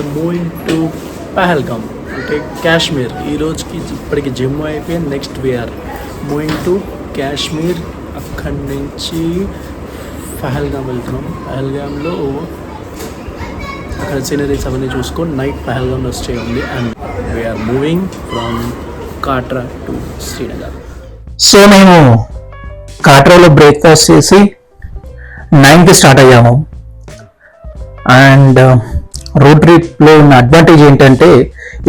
We are moving to Pahalgam అంటే కాశ్మీర్. ఈ రోజుకి ఇప్పటికి జమ్మూ అయిపోయింది. Next we're moving to Kashmir. అక్కడి నుంచి పహల్గామ్ వెళ్తున్నాం. పహల్గామ్లో అక్కడ సీనరీస్ అవన్నీ చూసుకొని నైట్ పహల్గామ్లో స్టే ఉంది. And we're moving from Katra to Srinagar. So మేము కాట్రాలో బ్రేక్ఫాస్ట్ చేసి 9కి స్టార్ట్ అయ్యాము. అండ్ రోడ్ ట్రిప్లో ఉన్న అడ్వాంటేజ్ ఏంటంటే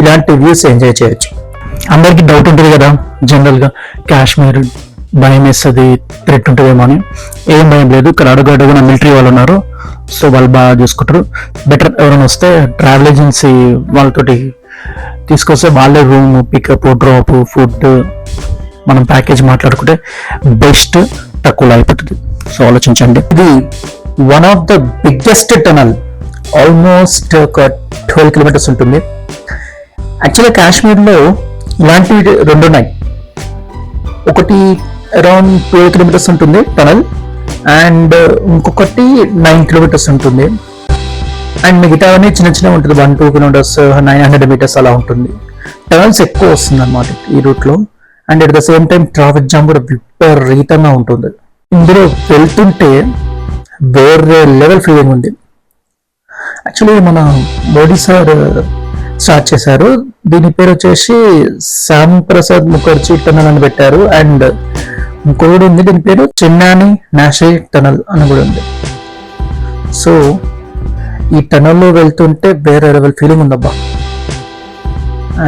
ఇలాంటి వ్యూస్ ఎంజాయ్ చేయొచ్చు. అందరికీ డౌట్ ఉంటుంది కదా, జనరల్గా కాశ్మీర్ భయం వేస్తుంది, థ్రెట్ ఉంటుందేమో అని. ఏం భయం లేదు. ఇక్కడ అడుగడుగున మిలిటరీ వాళ్ళు ఉన్నారు. సో వాళ్ళు బాగా చూసుకుంటారు. బెటర్ ఎవరైనా వస్తే ట్రావెల్ ఏజెన్సీ వాళ్ళతోటి తీసుకొస్తే వాళ్ళే రూమ్, పికప్, డ్రాప్, ఫుడ్ మనం ప్యాకేజ్ మాట్లాడుకుంటే బెస్ట్, తక్కువలో అయిపోతుంది. సో ఆలోచించండి. ఇది one of the biggest tunnel, almost ఒక 12 కిలోమీటర్స్ ఉంటుంది. యాక్చువల్గా కాశ్మీర్లో ఇలాంటివి 2 ఉన్నాయి. ఒకటి అరౌండ్ 12 కిలోమీటర్స్ ఉంటుంది టనల్, అండ్ ఇంకొకటి 9 కిలోమీటర్స్ ఉంటుంది. అండ్ మిగతావన్నీ చిన్న చిన్న ఉంటుంది, 1-2 కిలోమీటర్స్, 900 మీటర్స్ అలా ఉంటుంది. టనల్స్ ఎక్కువ వస్తుంది అన్నమాట ఈ రూట్లో. And at the same time traffic jam కూడా విపరీతంగా ఉంటుంది. ఇందులో వెళ్తుంటే వేరే లెవెల్ ఫీలింగ్ ఉంది. యాక్చువల్లీ మన మోడీ సార్ స్టార్ట్ చేశారు. దీని పేరు వచ్చేసి శ్యామ్ ప్రసాద్ ముఖర్జీ టనల్ అని పెట్టారు. అండ్ ఇంకొకటి ఉంది, దీని పేరు చెన్నాని నేషనల్ టనల్ అని కూడా ఉంది. సో ఈ టనల్లో వెళ్తుంటే వేరే లెవెల్ ఫీలింగ్ ఉందబ్బా.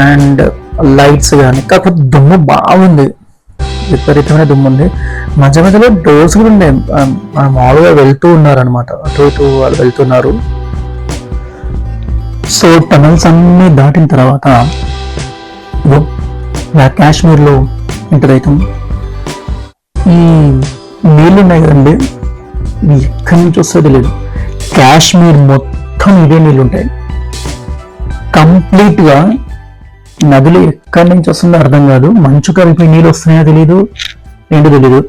అండ్ లైట్స్ కానీ, కాకపోతే దుమ్ము బాగుంది, విపరీతమైన దుమ్ము ఉంది. మధ్య మధ్యలో డోర్స్ కూడా ఉన్నాయి. మామూలుగా వెళ్తూ ఉన్నారు అనమాట, అటు ఇటు వాళ్ళు వెళ్తున్నారు. సో టనల్స్ అన్ని దాటిన తర్వాత కాశ్మీర్లో ఎంటర్ అవుతాం. ఈ నీళ్ళు ఉన్నాయి కదండి, ఎక్కడి నుంచి వస్తుంది లేదు. కాశ్మీర్ మొత్తం ఇవే నీళ్ళు ఉంటాయి. కంప్లీట్గా నదులు ఎక్కడి నుంచి వస్తుందో అర్థం కాదు. మంచు కలిపి నీళ్ళు వస్తున్నాయో తెలీదు, ఏంటో తెలీదు.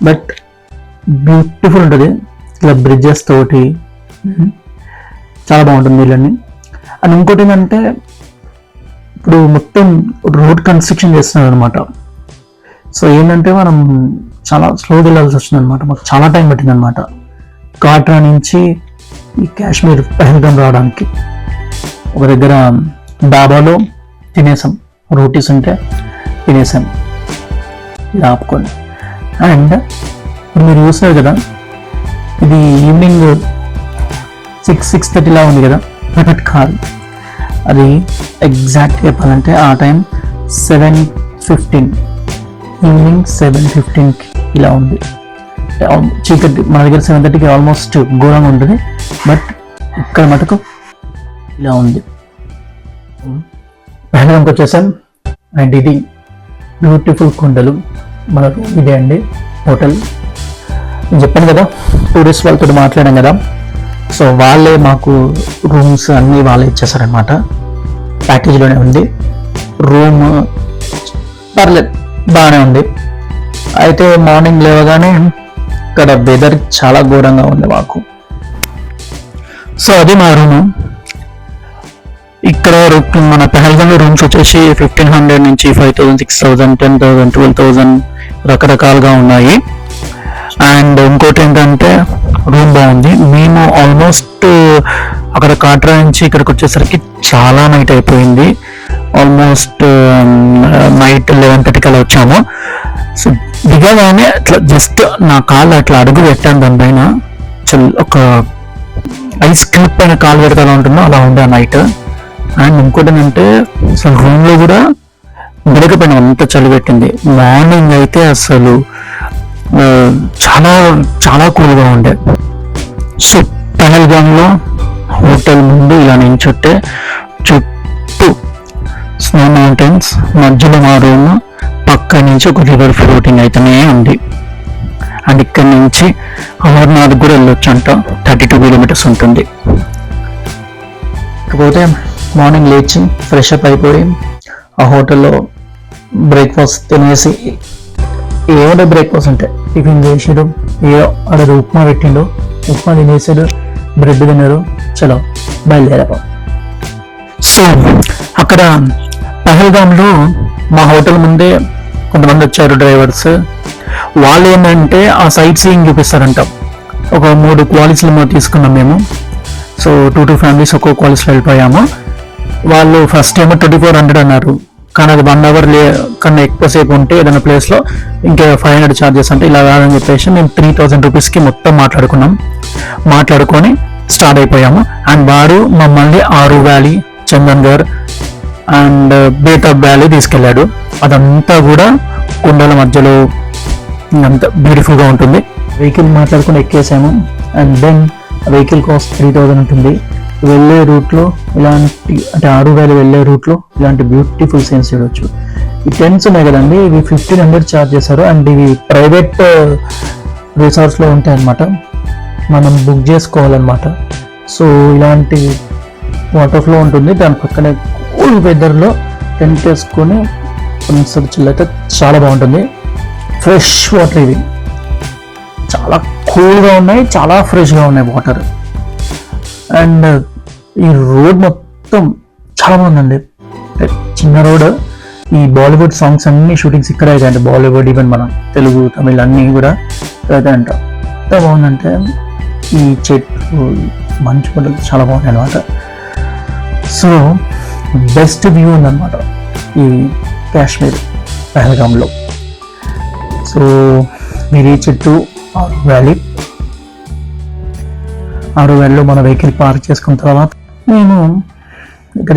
బట్ బ్యూటిఫుల్ ఉంటుంది. ఇలా బ్రిడ్జెస్ తోటి చాలా బాగుంటుంది నీళ్ళని. అండ్ ఇంకోటి ఏంటంటే ఇప్పుడు మొత్తం రోడ్ కన్స్ట్రక్షన్ చేస్తున్నారు అనమాట. సో ఏంటంటే మనం చాలా స్లోగా వెళ్ళాల్సి వస్తుంది అనమాట. మాకు చాలా టైం పట్టింది అనమాట కాట్రా నుంచి ఈ కాశ్మీర్ పహల్గామ్ రావడానికి. ఒక దగ్గర డాబాలో తినేసాం, రోటీస్ ఉంటే తినేసాం ఇలా ఆపుకొని. అండ్ ఇప్పుడు మీరు చూస్తున్నారు కదా, ఇది ఈవినింగ్ 6-6:30 ఉంది కదా, బట్ కాదు, అది ఎగ్జాక్ట్ చెప్పాలంటే ఆ టైం 7:15, ఈవినింగ్ 7:15కి ఇలా ఉంది. చీకటి మన దగ్గర 7:30కి ఆల్మోస్ట్ ఘోరంగా ఉంటుంది, బట్ ఇక్కడ మటుకు ఇలా ఉంది. పహల్గామ్కి వచ్చేసాం. అండ్ ఇది బ్యూటిఫుల్ కొండలు. మన రూమ్ ఇదే అండి, హోటల్. నేను చెప్పాను కదా, టూరిస్ట్ వాళ్ళతో మాట్లాడాం కదా. సో వాళ్ళే మాకు రూమ్స్ అన్నీ వాళ్ళే ఇచ్చేసారనమాట. ప్యాకేజ్లోనే ఉంది. రూమ్ పర్లేదు, బాగానే ఉంది. అయితే మార్నింగ్ లేవగానే ఇక్కడ వెదర్ చాలా ఘోరంగా ఉంది మాకు. సో అది మా రూము. ఇక్కడ మన పహల్గామ్లో రూమ్స్ వచ్చేసి 1500 నుంచి 5000, 6000, 10,000, 12,000 రకరకాలుగా ఉన్నాయి. అండ్ ఇంకోటి ఏంటంటే రూమ్ బాగుంది. మేము ఆల్మోస్ట్ అక్కడ కాట్రా నుంచి ఇక్కడికి వచ్చేసరికి చాలా నైట్ అయిపోయింది. ఆల్మోస్ట్ నైట్ 11:30కి అలా వచ్చాము. సో దిగగానే అట్లా జస్ట్ నా కాళ్ళు అట్లా అడుగు పెట్టాను దానిపైన. ఒక ఐస్ క్యూబ్ పైన కాలు పెడితే ఎలా ఉంటుందో అలా ఉండే నైట్. అండ్ ఇంకోటి ఏంటంటే అసలు రూమ్లో కూడా గడకపోయినా అంత చలి పెట్టింది. మార్నింగ్ అయితే అసలు చాలా చాలా కూల్గా ఉండే. సో పహల్గామ్లో హోటల్ ముందు ఇలా నించుంటే చుట్టూ స్నో మౌంటైన్స్, మధ్యలో మా రూమ్, పక్క నుంచి ఒక రివర్ ఫ్లోటింగ్ అయితేనే ఉంది. అండ్ ఇక్కడ నుంచి అమర్నాథ్ కూడా వెళ్ళొచ్చు అంట, 32 కిలోమీటర్స్ ఉంటుంది. ఇకపోతే మార్నింగ్ లేచి ఫ్రెష్ అప్ అయిపోయి ఆ హోటల్లో బ్రేక్ఫాస్ట్ తినేసి, ఏమంటే బ్రేక్ఫాస్ట్ అంటే టిఫిన్ చేసాడు, అక్కడ ఉప్మా పెట్టిండు, ఉప్మా తినేసాడు, బ్రెడ్ తిన్నారు, చలో బయలుదేరాం. సో అక్కడ పహల్గామ్లో మా హోటల్ ముందే కొంతమంది వచ్చారు డ్రైవర్స్. వాళ్ళు ఏంటంటే ఆ సైట్ సీయింగ్ చూపిస్తారంట. ఒక 3 క్వాలిటీలు తీసుకున్నాం మేము. సో 2 ఫ్యామిలీస్ ఒక్కో క్వాలిటీలో వెళ్ళిపోయాము. వాళ్ళు ఫస్ట్ ఏమో 2400 అన్నారు, కానీ అది 1 అవర్ కన్నా ఎక్కువసేపు ఉంటే ఏదైనా ప్లేస్లో ఇంకా 500 ఛార్జెస్ అంటే ఇలా కాదని చెప్పేసి మేము 3000 రూపీస్కి మొత్తం మాట్లాడుకొని స్టార్ట్ అయిపోయాము. అండ్ వాడు మమ్మల్ని ఆరు వ్యాలీ, చందన్గర్ అండ్ బేతాబ్ వ్యాలీ తీసుకెళ్ళాడు. అదంతా కూడా కొండల మధ్యలో అంత బ్యూటిఫుల్గా ఉంటుంది. వెహికల్ మాట్లాడుకుని ఎక్కేసాము. అండ్ దెన్ వెహికల్ కాస్ట్ 3000 ఉంటుంది. వెళ్ళే రూట్లో ఇలాంటి అంటే ఆరు వ్యాలీ వెళ్ళే రూట్లో ఇలాంటి బ్యూటిఫుల్ సీన్స్ చూడొచ్చు. ఈ టెంట్స్ ఉన్నాయి కదండి, ఇవి 1500 ఛార్జ్ చేశారు. అండ్ ఇవి ప్రైవేట్ రిసార్ట్స్లో ఉంటాయి అన్నమాట, మనం బుక్ చేసుకోవాలన్నమాట. సో ఇలాంటి వాటర్ ఫ్లో ఉంటుంది, దాని పక్కనే కూల్ వెదర్లో టెంట్ వేసుకొని కొంచెం చిల్లైతే చాలా బాగుంటుంది. ఫ్రెష్ వాటర్ ఇవి చాలా కూల్గా ఉన్నాయి, చాలా ఫ్రెష్గా ఉన్నాయి వాటర్. అండ్ ఈ రోడ్ మొత్తం చాలా బాగుందండి, చిన్న రోడ్. ఈ బాలీవుడ్ సాంగ్స్ అన్ని షూటింగ్స్ ఇక్కడే అయితే అంటే బాలీవుడ్, ఈవెన్ మన తెలుగు, తమిళ్ అన్నీ కూడా అయితే అంట. ఎంత బాగుందంటే ఈ చెట్లు, మంచు కొండలు చాలా బాగున్నాయి అనమాట. సో బెస్ట్ వ్యూ ఉందన్నమాట ఈ కాశ్మీర్ పహల్గామ్లో. సో మీరు ఈ చెట్టు ఆరు వ్యాలీలో మన వెహికల్ పార్క్ చేసుకున్న తర్వాత నేను ఇక్కడ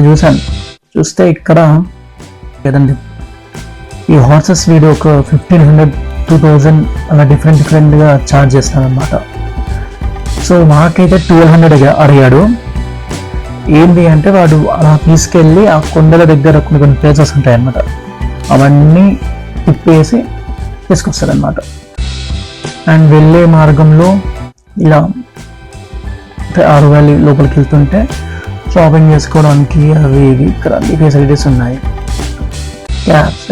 చూస్తే ఇక్కడ కదండి ఈ హార్సెస్ వీడియో ఒక 1500, 2000 అలా డిఫరెంట్గా ఛార్జ్ చేస్తానమాట. సో మాకైతే 1200 అడిగాడు. ఏంటి అంటే వాడు అలా తీసుకెళ్ళి ఆ కొండల దగ్గర కొన్ని ప్లేసెస్ ఉంటాయి అన్నమాట, అవన్నీ తిప్పేసి తీసుకొస్తారనమాట. అండ్ వెళ్ళే మార్గంలో ఇలా ఆరు వ్యాలీ లోపలికి వెళ్తుంటే షాపింగ్ చేసుకోవడానికి అవి ఇక్కడ అన్ని ఫెసిలిటీస్ ఉన్నాయి, క్యాబ్స్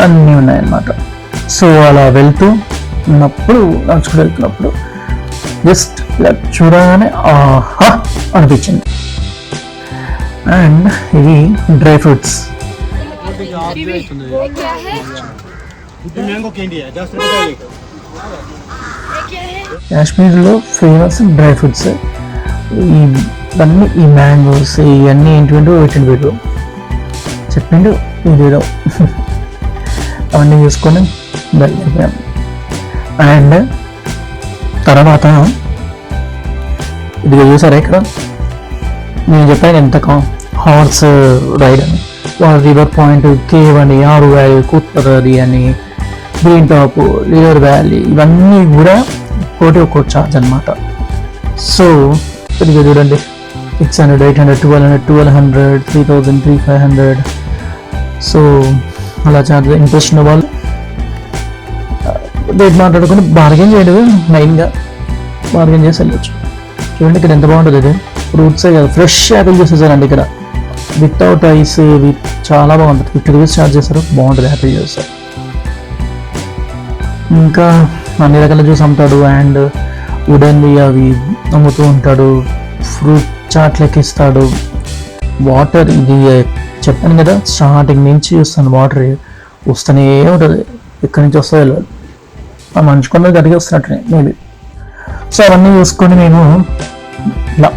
అన్నీ ఉన్నాయన్నమాట. సో అలా నడుచుకుంటూ వెళ్తున్నప్పుడు జస్ట్ ఇలా చూడగానే ఆహా అనిపించింది. అండ్ ఇవి డ్రై ఫ్రూట్స్. కాశ్మీర్లో ఫేమస్ డ్రై ఫ్రూట్స్ ఇవన్నీ, ఈ మ్యాంగోస్ ఇవన్నీ ఏంటంటే వీడు చెప్పిండు వీడియోలో అవన్నీ చూసుకొని బయలుదేరిపోయాం. అండ్ తర్వాత ఇది చూసారా ఇక్కడ నేను చెప్పాను ఎంత హార్స్ రైడ్ అని, రివర్ పాయింట్, కేవ్ అని, ఆరు వ్యాలీ, కూత్పరది అని, గ్రీన్ టాప్, రివర్ వ్యాలీ, ఇవన్నీ కూడా ఒక్కో ఛార్జ్ అనమాట. సో ఇదిగా చూడండి 600, 800, 1200, 3000, 3500. సో అలా ఛార్జ్. ఇంట్రెస్ట్ ఉన్న వాళ్ళు రేట్ మాట్లాడుకుని బార్గెన్ చేయడం, మెయిన్గా బార్గెన్ చేసి వెళ్ళొచ్చు. చూడండి ఇక్కడ ఎంత బాగుంటుంది, ఇది ఫ్రూట్సే కదా, ఫ్రెష్ యాపిల్ జ్యూస్ అండి ఇక్కడ వితౌట్ ఐస్. చాలా బాగుంటుంది, 50 రూపీస్ ఛార్జ్ చేస్తారు, బాగుంటుంది యాపిల్ జ్యూస్. ఇంకా అన్ని రకాల జ్యూస్ అమ్ముతాడు. అండ్ వుడెన్వి అవి అమ్ముతూ ఉంటాడు, ఫ్రూట్ చాట్ లెక్కిస్తాడు. వాటర్ ఇది చెప్పాను కదా, స్టార్టింగ్ నుంచి చూస్తాను వాటర్ వస్తూనే ఉంటుంది, ఎక్కడి నుంచి వస్తుందో తెలియదు, ఆ మంచు కొండ గడిగి వస్తున్నట్టు మేబీ. సో అవన్నీ చూసుకొని మేము ఇలా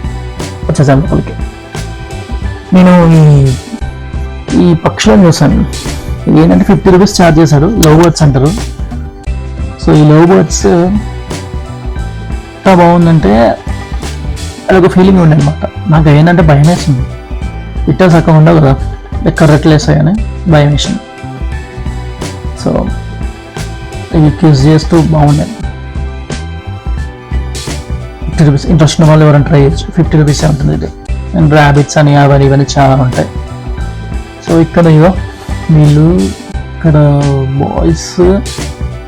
వచ్చేసాము లోపలికి. నేను ఈ పక్షులను చూసాను, ఏంటంటే 50 రూపీస్ ఛార్జ్ చేశాడు. లవ్ బర్డ్స్ అంటారు. సో ఈ లవ్ బర్డ్స్ ఎంత బాగుందంటే అదొక ఫీలింగ్ ఉండే అనమాట. నాకు ఏంటంటే భయం వేసింది, ఇట్లా సగం ఉండవు కదా, ఎక్కడ రెట్లు వేస్తాయని భయం వేసింది. సో ఇవి క్యూజ్ చేస్తూ బాగుండే. 50 రూపీస్ ఇంట్రెస్ట్ ఉన్న వాళ్ళు ఎవరైనా ట్రై చేయొచ్చు, 50 రూపీస్ ఉంటుంది ఇది. అండ్ ర్యాబిట్స్ అని అవన్నీ ఇవన్నీ చాలా ఉంటాయి. సో ఇక్కడ వీళ్ళు ఇక్కడ బాయ్స్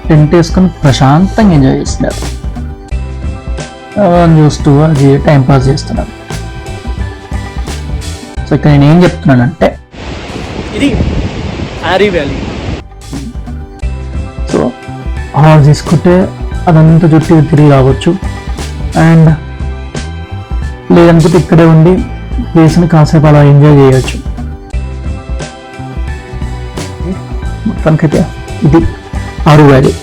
టెంట్ వేసుకొని ప్రశాంతంగా ఎంజాయ్ చేస్తున్నారు, చూస్తూ అది టైం పాస్ చేస్తున్నారు. సో ఇక్కడ నేను ఏం చెప్తున్నానంటే ఇది ఆరీ వ్యాలీ. సో హార్ తీసుకుంటే అదంతా చుట్టూ తిరిగి రావచ్చు. అండ్ లేదనుకుంటే ఇక్కడే ఉండి ప్లేస్ని కాసేపు అలా ఎంజాయ్ చేయొచ్చు. మొత్తానికైతే ఇది ఆరు వ్యాలీ.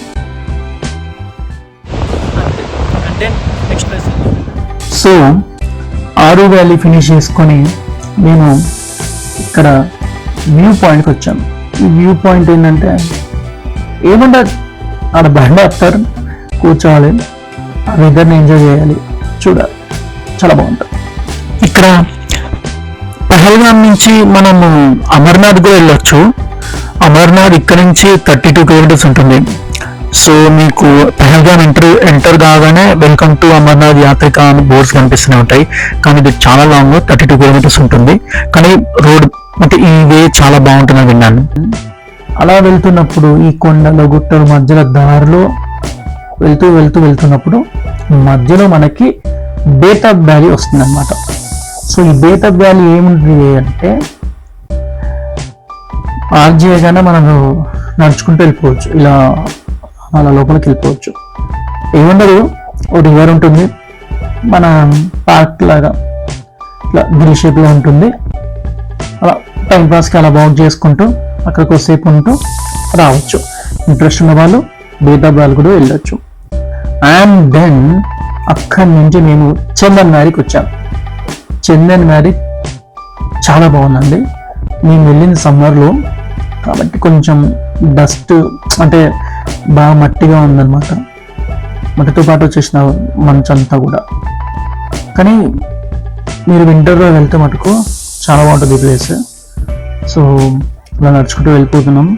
అంటే నెక్స్ట్ ప్లేస్ సో ఆరు వ్యాలీ ఫినిష్ చేసుకొని మేము ఇక్కడ వ్యూ పాయింట్కి వచ్చాం. ఈ వ్యూ పాయింట్ ఏంటంటే ఏమన్నా ఆడ బండి ఆపుతారు, కూర్చోవాలి, ఆ వెదర్ని ఎంజాయ్ చేయాలి, చూడాలి, చాలా బాగుంటుంది. ఇక్కడ పహల్గామ్ నుంచి మనము అమర్నాథ్ కూడా వెళ్ళొచ్చు. అమర్నాథ్ ఇక్కడ నుంచి 32 కిలోమీటర్స్ ఉంటుంది. సో మీకు పహల్గామ్ ఎంటర్ కాగానే వెల్కమ్ టు అమర్నాథ్ యాత్రిక అని బోర్డ్స్ కనిపిస్తూనే ఉంటాయి. కానీ ఇది చాలా లాంగ్, 32 కిలోమీటర్స్ ఉంటుంది. కానీ రోడ్ అంటే ఈ వే చాలా బాగుంటుందని విన్నాను. అలా వెళ్తున్నప్పుడు ఈ కొండల గుట్టల మధ్యలో దారిలో వెళ్తున్నప్పుడు మధ్యలో మనకి బేతాబ్ వ్యాలీ వస్తుంది అనమాట. సో ఈ బేతాబ్ వ్యాలీ ఏముంటుంది అంటే పార్క్ చేయగానే మనం నడుచుకుంటూ వెళ్ళిపోవచ్చు, ఇలా అలా లోపలికి వెళ్ళిపోవచ్చు. ఏముండదు, ఓ రివర్ ఉంటుంది, మన పార్క్ లాగా ఇట్లా గిరి షేప్లో ఉంటుంది. అలా టైంపాస్కి అలా వాక్ చేసుకుంటూ అక్కడ కొద్దిసేపు ఉంటూ రావచ్చు. ఇంట్రెస్ట్ ఉన్న వాళ్ళు బేతాబ్ వ్యాలీ కూడా వెళ్ళొచ్చు. అండ్ దెన్ అక్కడి నుంచి మేము చందన్ వ్యాలీకి వచ్చాం. చందన్ వ్యాలీ చాలా బాగుందండి. మేము వెళ్ళిన సమ్మర్లో కాబట్టి కొంచెం డస్ట్ అంటే బాగా మట్టిగా ఉందన్నమాట. మట్టితో పాటు వచ్చేసిన మంచంతా కూడా. కానీ మీరు వింటర్లో వెళ్తే మటుకు చాలా బాగుంటుంది ఈ ప్లేస్. సో ఇలా నడుచుకుంటూ వెళ్ళిపోతున్నాం.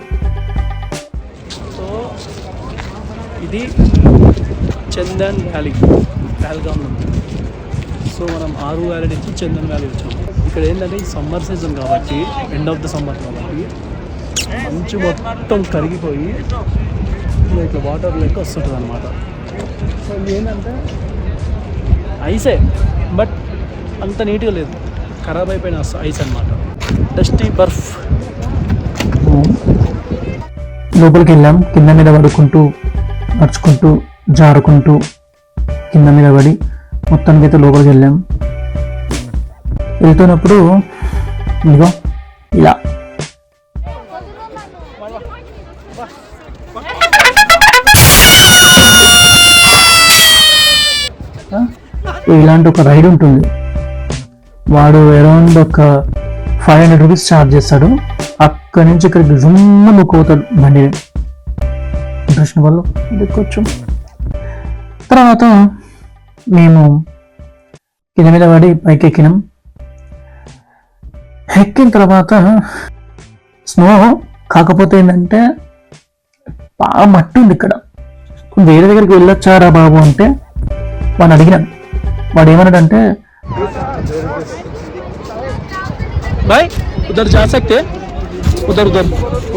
సో ఇది చందన్ వ్యాలీ పహల్గామ్లో ఉంది. సో మనం ఆరు వ్యాలీ నుంచి చందన్ వ్యాలీ వచ్చాము. ఇక్కడ ఏంటంటే ఈ సమ్మర్ సీజన్ కాబట్టి, ఎండ్ ఆఫ్ ద సమ్మర్ కాబట్టి మంచు మొత్తం కరిగిపోయి ఇట్లా వాటర్ లెక్క వస్తుంటుంది అనమాట. సో ఇది ఏంటంటే ఐసే, బట్ అంత నీట్గా లేదు, ఖరాబ్ అయిపోయిన ఐస్ అనమాట, డస్టీ బర్ఫ్. లోపలికి వెళ్ళాం. కింద మీద పడుకుంటూ నడుచుకుంటూ జారుకుంటూ కింద మీద పడి మొత్తానికి అయితే లోపలికి వెళ్ళాం. వెళ్తున్నప్పుడు ఇదిగో ఇలా ఇలాంటి ఒక రైడ్ ఉంటుంది. వాడు అరౌండ్ ఒక 500 రూపీస్ ఛార్జ్ చేస్తాడు. అక్కడి నుంచి ఇక్కడికి జుమ్మ నువ్వుకోతాడు బండి. ఇంట్రెస్ట్ వాళ్ళు ఎక్కొచ్చు. తర్వాత మేము కింద మీద పడి పైకి ఎక్కినాం. ఎక్కిన తర్వాత స్నో కాకపోతే ఏంటంటే బాగా మట్టి ఉంది ఇక్కడ. వేరే దగ్గరికి వెళ్ళొచ్చారా బాబు అంటే వాడిని అడిగినాం. వాడు ఏమన్నాడంటే भाई उधर जा सकते, उधर उधर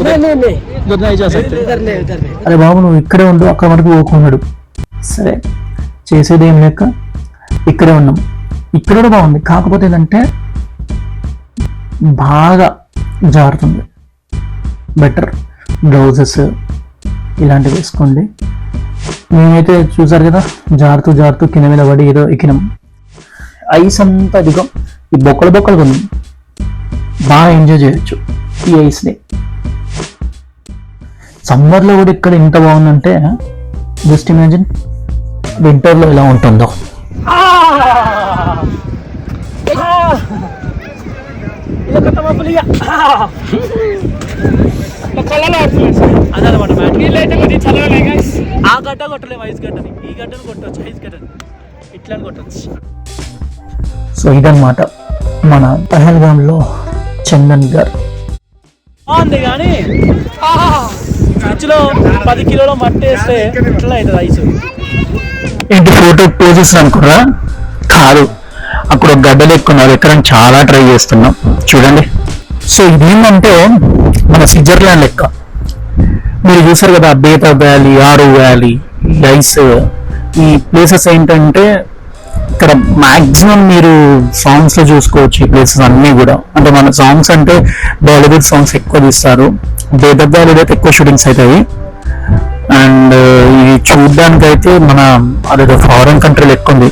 उधर नहीं उधर नहीं जा सकते, उधर नहीं. అరే బాబు నువ్వు ఇక్కడే ఉండు, అక్కడ మనకు పోకున్నాడు. సరే చేసేది ఏం లేక ఇక్కడే ఉన్నాం. ఇక్కడ కూడా బాగుంది, కాకపోతే ఏంటంటే బాగా జారుతుంది. బెటర్ గ్లౌజెస్ ఇలాంటివి వేసుకోండి. మేమైతే చూసారు కదా జారుతూ జారుతూ కింద మీద పడి ఏదో ఎక్కినాం. ఐస్ అంతా అదిగో ఈ బొక్కలు ఉంది. బాగా ఎంజాయ్ చేయొచ్చు ఈ ఐస్ని. సమ్మర్లో కూడా ఇక్కడ ఇంత బాగుందంటే జస్ట్ ఇమాజిన్ వింటర్లో ఎలా ఉంటుందో. అదనమాట మ్యాచ్. ఆ గడ్డ కొట్టలేము ఐస్ గడ్డని, ఈ గడ్డను కొట్టవచ్చు, ఐస్ గడ్డని ఇట్లా కొట్టచ్చు. సో ఇదన్నమాట మన పహల్గామ్లో చందన్ గారు. బాగుంది కానీ ఫ్రిడ్జ్లో 10 కిలోల మట్టి వేస్తే ఇట్లా అవుతుంది ఐస్. ఏంటి ఫోటో పోజెస్ అనుకురా? కాదు, అక్కడ ఒక గడ్డలు ఎక్కున్నారు, ఎక్కడ చాలా ట్రై చేస్తున్నాం చూడండి. సో ఇదేంటంటే మన స్విట్జర్లాండ్ లెక్క. మీరు చూసారు కదా బేతాబ్ వ్యాలీ, ఆరో వ్యాలీ, ఐస్, ఈ ప్లేసెస్ ఏంటంటే ఇక్కడ మాక్సిమం మీరు సాంగ్స్ లో చూసుకోవచ్చు ఈ ప్లేసెస్ అన్ని కూడా. అంటే మన సాంగ్స్ అంటే బాలీవుడ్ సాంగ్స్ ఎక్కువ తీస్తారు. బేతాబ్ వ్యాలీ అయితే ఎక్కువ షూటింగ్స్ అవుతాయి. అండ్ ఇది చూడడానికి అయితే మన అదేదో ఫారెన్ కంట్రీలో ఎక్కువ ఉంది.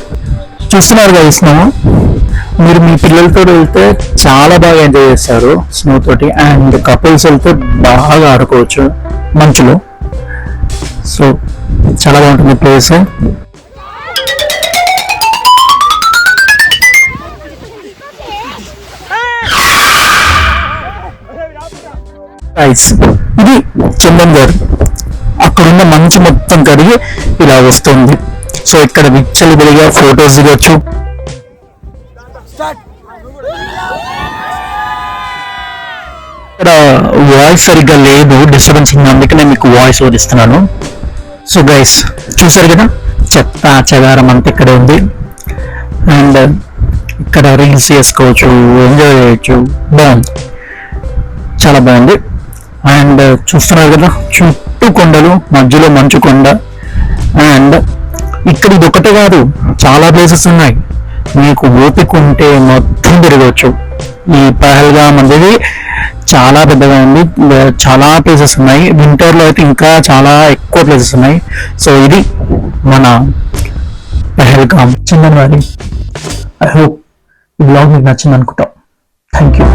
చూస్తున్నారు కదా స్నో, మీరు మీ పిల్లలతో వెళ్తే చాలా బాగా ఎంజాయ్ చేస్తారు స్నో తోటి, అండ్ కపుల్స్ వెళ్తే బాగా ఆడుకోవచ్చు మంచులో. సో చాలా బాగుంటుంది ప్లేస్. ఇది చందన్గర్, అక్కడున్న మంచు మొత్తం కడిగి ఇలా వస్తుంది. సో ఇక్కడ విచ్చలు వెలిగా ఫొటోస్ దిగొచ్చు. ఇక్కడ వాయిస్ సరిగ్గా లేదు, డిస్టర్బెన్స్ ఉంది, అందుకే నేను మీకు వాయిస్ ఓవర్ ఇస్తున్నాను. సో గైస్ చూసారు కదా, చెత్త చెదారం అంతా ఇక్కడే ఉంది. అండ్ ఇక్కడ రీల్స్ చేసుకోవచ్చు, ఎంజాయ్ చేయొచ్చు, బాగుంది, చాలా బాగుంది. అండ్ చూస్తున్నారు కదా, చుట్టూ కొండలు, మధ్యలో మంచు కొండ. అండ్ ఇక్కడ ఇది ఒకటే కాదు, చాలా ప్లేసెస్ ఉన్నాయి. మీకు ఓపిక ఉంటే మొత్తం తిరగవచ్చు. ఈ పహల్గామ్ అనేది చాలా పెద్దగా ఉంది, చాలా ప్లేసెస్ ఉన్నాయి. వింటర్లో అయితే ఇంకా చాలా ఎక్కువ ప్లేసెస్ ఉన్నాయి. సో ఇది మన Pahalgam Chandan valley. I hope ఈ బ్లాగ్ మీకు నచ్చింది అనుకుంటా. Thank you.